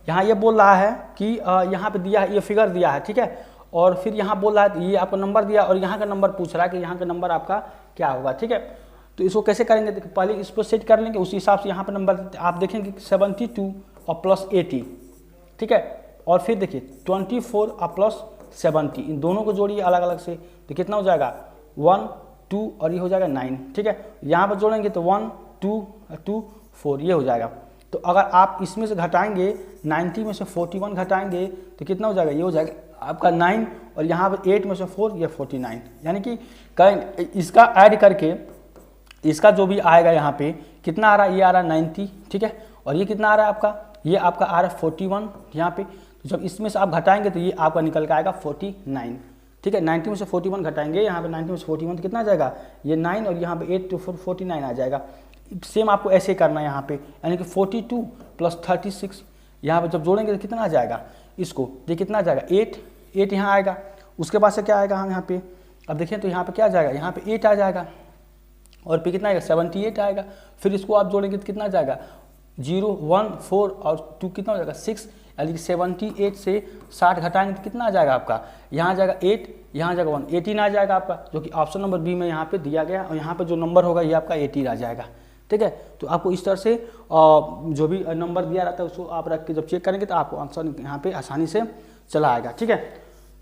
यहाँ ये बोल रहा है कि यहाँ पे दिया है, ये फिगर दिया है। ठीक है, और फिर यहाँ बोल रहा है ये आपको नंबर दिया और यहाँ का नंबर पूछ रहा है कि यहाँ का नंबर आपका क्या होगा। ठीक है, तो इसको कैसे करेंगे, देखिए पहले इसको सेट कर लेंगे, उसी हिसाब से यहाँ पे नंबर आप देखेंगे 72 और प्लस 80। ठीक है, और फिर देखिए 24 और प्लस 70, इन दोनों को जोड़िए अलग अलग से तो कितना हो जाएगा 1 2 और ये हो जाएगा 9। ठीक है, यहाँ पर जोड़ेंगे तो 1 2 2 4 ये हो जाएगा। तो अगर आप इसमें से घटाएंगे 90 में से 41 घटाएंगे तो कितना हो जाएगा, ये हो जाएगा आपका 9 और यहाँ पर 8 में से 4 ये 49, यानी कि करेंगे इसका ऐड करके इसका जो भी आएगा यहाँ पे कितना आ रहा है, ये आ रहा है 90। ठीक है, और ये कितना आ रहा है आपका, ये आपका आ रहा है 41 यहाँ पे। तो जब इसमें से आप घटाएंगे तो ये आपका निकल के आएगा 49। ठीक है, 90 में से 41 घटाएंगे, यहाँ पे 90 में से 41 तो कितना आ जाएगा ये 9 और यहाँ पे 8 तो 49 आ जाएगा। सेम आपको ऐसे करना है यहाँ पे, यानी कि 42 प्लस 36 यहाँ पे जब जोड़ेंगे तो कितना आ जाएगा, इसको ये कितना आ जाएगा 8 यहाँ आएगा। उसके बाद से क्या आएगा हम यहाँ पे, अब देखें तो यहाँ पे क्या आ जाएगा, यहाँ पे 8 आ जाएगा और फिर कितना आएगा 78 आएगा। फिर इसको आप जोड़ेंगे तो कितना आ जाएगा 0 1 4 और 2 कितना हो जाएगा 6, यानी कि 78 से 60 घटाएंगे तो कितना आ जाएगा आपका, यहाँ आ जाएगा 8 यहाँ आ जाएगा 1 18 आ जाएगा आपका, जो कि ऑप्शन नंबर बी में यहाँ पे दिया गया। और यहाँ पे जो नंबर होगा ये आपका 18 आ जाएगा। ठीक है, तो आपको इस तरह से जो भी नंबर दिया रहता है उसको आप रख के जब चेक करेंगे तो आपको आंसर यहाँ पे आसानी से चला आएगा। ठीक है,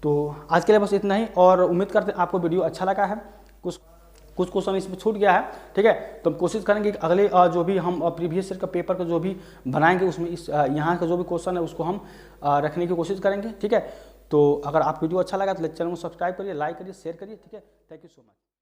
तो आज के लिए बस इतना ही, और उम्मीद करते हैं आपको वीडियो अच्छा लगा है। कुछ क्वेश्चन इसमें छूट गया है। ठीक है, तो हम कोशिश करेंगे कि अगले जो भी हम प्रीवियस ईयर का पेपर का जो भी बनाएंगे उसमें इस यहाँ का जो भी क्वेश्चन है उसको हम रखने की कोशिश करेंगे। ठीक है, तो अगर आप वीडियो अच्छा लगा तो चैनल को सब्सक्राइब करिए, लाइक करिए, शेयर करिए। ठीक है, थैंक यू सो मच।